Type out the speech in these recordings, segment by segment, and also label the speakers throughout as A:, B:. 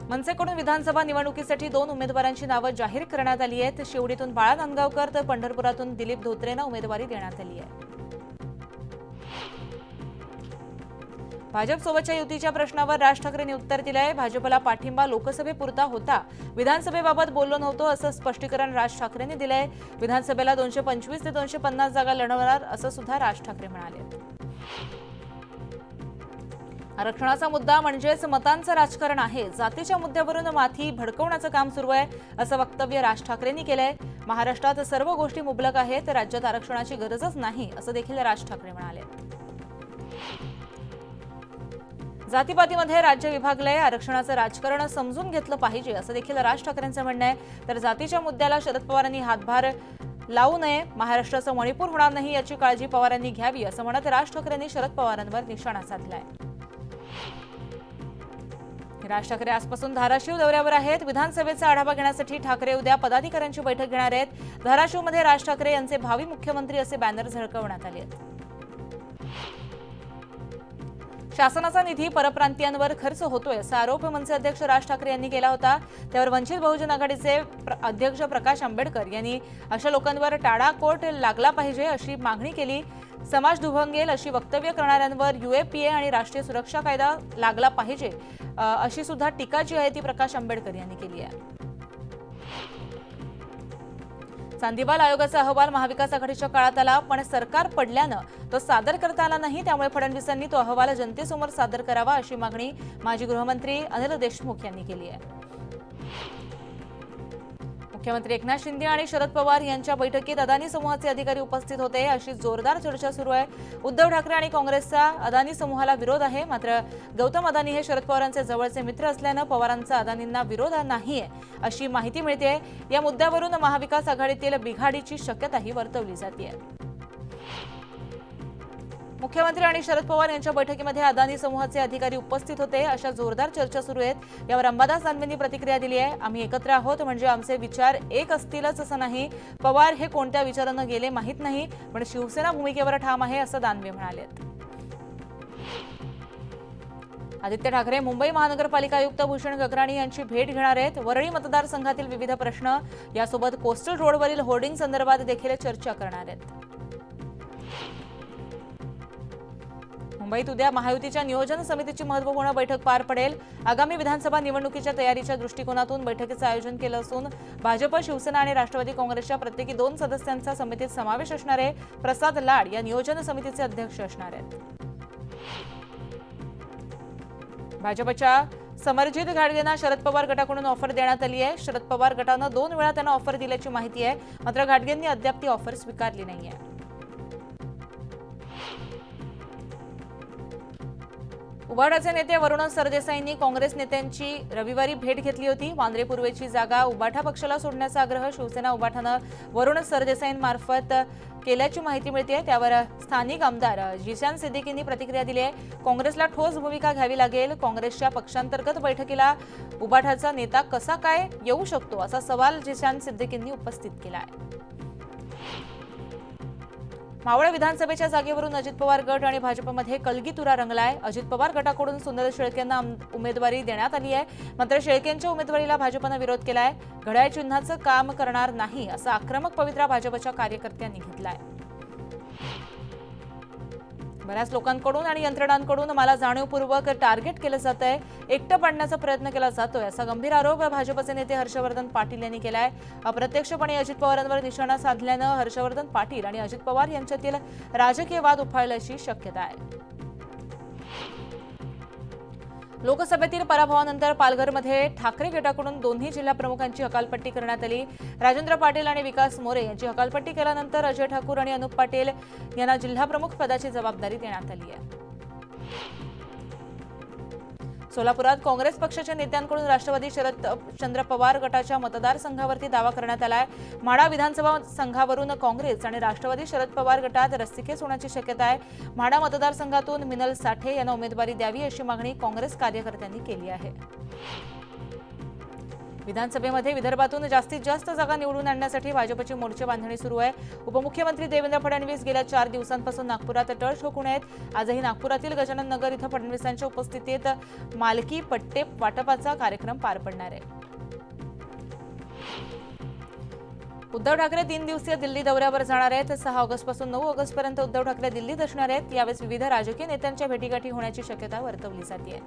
A: मनसेकडून विधानसभा निवडणुकीसाठी 2 उमेदवारांची नावे जाहीर करण्यात आली आहेत। शिवडीतून बाळा नांदगावकर तर पंढरपुरातून दिलीप धोत्रेंना उमेदवारी देण्यात आली आहे। भाजपसोबतच्या युतीच्या प्रश्नावर राज ठाकरेंनी उत्तर दिले आहे। भाजपला पाठिंबा लोकसभेपुरता होता, विधानसभेबाबत बोललो नव्हतो असं स्पष्टीकरण राज ठाकरेंनी दिले आहे। विधानसभेला 225 ते 250 जागा लढवणार असं सुद्धा राज ठाकरे म्हणाले। आरक्षणाचा मुद्दा म्हणजेच मतांचं राजकारण आहे, जातीच्या मुद्द्यावरून माथी भडकवण्याचं काम सुरू आहे असं वक्तव्य राज ठाकरेंनी केलंय। महाराष्ट्रात सर्व गोष्टी मुबलक आहेत, राज्यात आरक्षणाची गरजच नाही असं देखील राज ठाकरे म्हणाले। जातीपातीमध्ये राज्य विभागलंय, आरक्षणाचं राजकारण समजून घेतलं पाहिजे असं देखील राज ठाकरेंचं म्हणणं आहे। तर जातीच्या मुद्द्याला शरद पवारांनी हातभार लावू नये, महाराष्ट्राचं मणिपूर होणार नाही याची काळजी पवारांनी घ्यावी असं म्हणत राज ठाकरेंनी शरद पवारांवर निशाणा साधलाय। राज ठाकरे आजपासून धाराशिव दौऱ्यावर आहेत। विधानसभेचा आढावा घेण्यासाठी ठाकरे उद्या पदाधिकाऱ्यांची बैठक घेणार आहेत। धाराशिवमध्ये राज ठाकरे यांचे भावी मुख्यमंत्री असे बॅनर झळकवण्यात आले आहेत। शासनाचा निधी परप्रांतीयांवर खर्च होतोय असा आरोप मनसे अध्यक्ष राज ठाकरे यांनी केला होता। त्यावर वंचित बहुजन आघाडीचे अध्यक्ष प्रकाश आंबेडकर यांनी अशा लोकांवर टाळाकोट लागला पाहिजे अशी मागणी केली। समाज दुभंगेल अशी वक्तव्य करणाऱ्यांवर UAPA आणि राष्ट्रीय सुरक्षा कायदा लागला पाहिजे अशी सुद्धा टीका जी आहे ती प्रकाश आंबेडकर यांनी केली आहे। चांदीवाल आयोगाचा अहवाल महाविकास आघाडीच्या काळात आला, पण सरकार पडल्यानं तो सादर करता आला नाही, त्यामुळे फडणवीसांनी तो अहवाल जनतेसमोर सादर करावा अशी मागणी माजी गृहमंत्री अनिल देशमुख यांनी केली आहे। मुख्यमंत्री एकनाथ शिंदे आणि शरद पवार यांच्या बैठकीत अदानी समूहाचे अधिकारी उपस्थित होते अशी जोरदार चर्चा सुरू आहे। उद्धव ठाकरे आणि काँग्रेसचा अदानी समूहाला विरोध आहे, मात्र गौतम अदानी हे शरद पवारांचे जवळचे मित्र असल्यानं पवारांचा अदानींना विरोध नाहीये अशी माहिती मिळते। या मुद्द्यावरून महाविकास आघाडीतील बिघाडीची शक्यताही वर्तवली जाते। मुख्यमंत्री आणि शरद पवार यांच्या बैठकीमध्ये अदानी समूहाचे अधिकारी उपस्थित होते अशा जोरदार चर्चा सुरू आहेत। यावर अंबादास दानवेंनी प्रतिक्रिया दिली आहे। आम्ही एकत्र आहोत म्हणजे आमचे विचार एक असतीलच असं नाही, पवार हे कोणत्या विचारानं गेले माहीत नाही, पण शिवसेना भूमिकेवर ठाम आहे असं दानवे म्हणाले। आदित्य ठाकरे मुंबई महानगरपालिका आयुक्त भूषण गगराणी यांची भेट घेणार आहेत। वरळी मतदारसंघातील विविध प्रश्न यासोबत कोस्टल रोडवरील होर्डिंग संदर्भात देखील चर्चा करणार आहेत। मुंबईत उद्या महायुतीच्या नियोजन समितीची महत्त्वपूर्ण बैठक पार पडेल। आगामी विधानसभा निवडणुकीच्या तयारीच्या दृष्टिकोनातून बैठकीचं आयोजन केलं असून भाजप, शिवसेना आणि राष्ट्रवादी काँग्रेसच्या प्रत्येकी 2 सदस्यांचा समितीत समावेश असणार आहे। प्रसाद लाड या नियोजन समितीचे अध्यक्ष असणार आहेत। भाजपच्या समरजित घाटगेंना शरद पवार गटाकडून ऑफर देण्यात आली आहे। शरद पवार गटानं 2 वेळा त्यांना ऑफर दिल्याची माहिती आहे, मात्र घाटगेंनी अद्याप ती ऑफर स्वीकारली नाहीये। उबाठाचे नेते वरुण सरदेसाईंनी काँग्रेस नेत्यांची रविवारी भेट घेतली होती। वांद्रे पूर्वेची जागा उबाठा पक्षाला सोडण्याचा आग्रह शिवसेना उबाठानं वरुण सरदेसाईंमार्फत केल्याची माहिती मिळते। त्यावर स्थानिक आमदार जिशान सिद्दीकींनी प्रतिक्रिया दिली आहे। काँग्रेसला ठोस भूमिका घ्यावी लागेल, काँग्रेसच्या पक्षांतर्गत बैठकीला उबाठाचा नेता कसा काय येऊ शकतो असा सवाल जिशान सिद्दीकींनी उपस्थित केला आहे। मावळ विधानसभेच्या जागेवरून अजित पवार गट आणि भाजपमध्ये कलगीतुरा रंगलाय। अजित पवार गटाकडून सुंदर शेळकेंना उमेदवारी देण्यात आली आहे, मात्र शेळकेंच्या उमेदवारीला भाजपनं विरोध केलाय। घड्याळ चिन्हाचं काम करणार नाही असा आक्रमक पवित्रा भाजपच्या कार्यकर्त्यांनी घेतलाय। बऱ्याच लोकांकडून आणि यंत्रणांकडून मला जाणीवपूर्वक टार्गेट केलं जातंय, एकटं पाडण्याचा प्रयत्न केला जातोय असा गंभीर आरोप भाजपचे नेते हर्षवर्धन पाटील यांनी केलाय। अप्रत्यक्षपणे अजित पवारांवर निशाणा साधल्यानं हर्षवर्धन पाटील आणि अजित पवार यांच्यातील राजकीय वाद उफाळल्याची शक्यता आहे। लोकसभेतील पराभवानंतर पालघरमध्ये ठाकरे गटाकडून दोन्ही जिल्हा प्रमुखांची हकालपट्टी करण्यात आली। राजेंद्र पाटील आणि विकास मोरे यांची हकालपट्टी केल्यानंतर अजय ठाकूर आणि अनुप पाटील यांना जिल्हा प्रमुख पदाची जबाबदारी देण्यात आली आहे। सोलापुरात काँग्रेस पक्षाच्या नेत्यांकडून राष्ट्रवादी शरदचंद्र पवार गटाच्या मतदारसंघावरती दावा करण्यात आलाय। माढा विधानसभा संघावरून काँग्रेस आणि राष्ट्रवादी शरद पवार गटात रस्सीखेच होण्याची शक्यता आहे। माढा मतदारसंघातून मिनल साठे यांना उमेदवारी द्यावी अशी मागणी काँग्रेस कार्यकर्त्यांनी केली आहे। विधानसभेमध्ये विदर्भातून जास्तीत जास्त जागा निवडून आणण्यासाठी भाजपची मोर्चे बांधणी सुरू आहे। उपमुख्यमंत्री देवेंद्र फडणवीस गेल्या 4 दिवसांपासून नागपुरात टळ ठोकून आहेत। आजही नागपुरातील गजानन नगर इथं फडणवीसांच्या उपस्थितीत मालकी पट्टे वाटपाचा कार्यक्रम पार पडणार आहे। उद्धव ठाकरे 3 दिवसीय दिल्ली दौऱ्यावर जाणार आहेत। 6 ऑगस्टपासून 9 ऑगस्टपर्यंत उद्धव ठाकरे दिल्लीत असणार आहेत। यावेळी विविध राजकीय नेत्यांच्या भेटीगाठी होण्याची शक्यता वर्तवली जाते।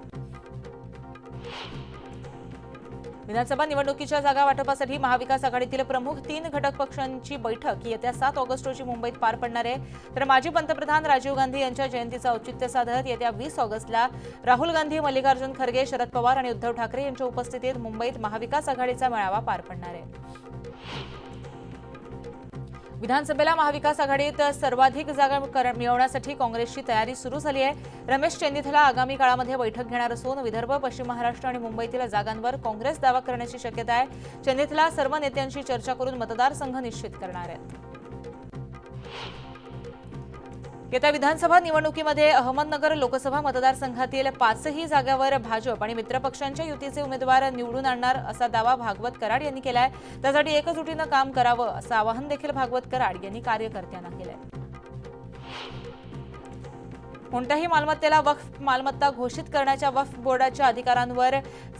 A: विधानसभा निवडणुकीच्या जागा वाटपासाठी महाविकास आघाडीतील प्रमुख 3 घटक पक्षांची बैठक येत्या 7 ऑगस्ट रोजी मुंबईत पार पडणार आहे। तर माजी पंतप्रधान राजीव गांधी यांच्या जयंतीचं औचित्य साधत येत्या 20 ऑगस्टला राहुल गांधी, मल्लिकार्जुन खरगे, शरद पवार आणि उद्धव ठाकरे यांच्या उपस्थितीत मुंबईत महाविकास आघाडीचा मेळावा पार पडणार आहे। विधानसभेला महाविकास आघाडीत सर्वाधिक जागा मिळवण्यासाठी काँग्रेसची तयारी सुरू झाली आहे। रमेश चेन्नीथला आगामी काळामध्ये बैठक घेणार असून विदर्भ, पश्चिम महाराष्ट्र आणि मुंबईतील जागांवर काँग्रेस दावा करण्याची शक्यता आहे। चेन्नीथला सर्व नेत्यांशी चर्चा करून मतदारसंघ निश्चित करणार आहेत। येत्या विधानसभा निवडणुकीमध्ये अहमदनगर लोकसभा मतदारसंघातील 5ही जागांवर भाजप आणि मित्रपक्षांच्या युतीचे उमेदवार निवडून आणणार असा दावा भागवत कराड यांनी केलाय। त्यासाठी एकजुटीनं काम करावं असं आवाहन देखील भागवत कराड यांनी कार्यकर्त्यांना केलंय। कोणत्याही मालमत्तेला वक्फ मालमत्ता घोषित करण्याच्या वक्फ बोर्डाच्या अधिकारांवर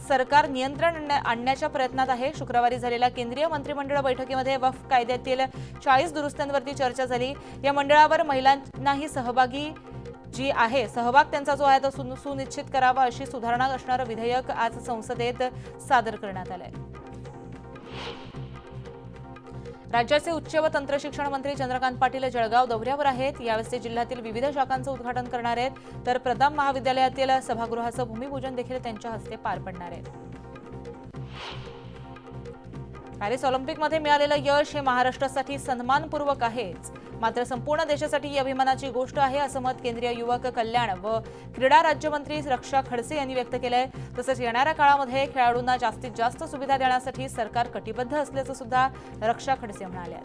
A: सरकार नियंत्रण आणण्याच्या प्रयत्नात आहे। शुक्रवारी झालेल्या केंद्रीय मंत्रिमंडळ बैठकीमध्ये वक्फ कायद्यातील 40 दुरुस्त्यांवरती चर्चा झाली। या मंडळावर महिलांनाही सहभाग त्यांचा जो आहे तो सुनिश्चित करावा अशी सुधारणा असणारं विधेयक आज संसदेत सादर करण्यात आलंय। राज्याचे उच्च व तंत्र शिक्षण मंत्री चंद्रकांत पाटील जळगाव दौऱ्यावर आहेत। यावेळी ते जिल्ह्यातील विविध शाखांचं उद्घाटन करणार आहेत। तर प्रदाम महाविद्यालयातील सभागृहाचं भूमिपूजन देखील त्यांच्या हस्ते पार पडणार आहे। पॅरिस ऑलिम्पिकमध्ये मिळालेलं यश हे महाराष्ट्रासाठी सन्मानपूर्वक आहेच, मात्र संपूर्ण देशासाठी ही अभिमानाची गोष्ट आहे असं मत केंद्रीय युवक कल्याण व क्रीडा राज्यमंत्री रक्षा खडसे यांनी व्यक्त केलंय। तसंच येणाऱ्या काळामध्ये खेळाडूंना जास्तीत जास्त सुविधा देण्यासाठी सरकार कटिबद्ध असल्याचं सुद्धा रक्षा खडसे म्हणाले।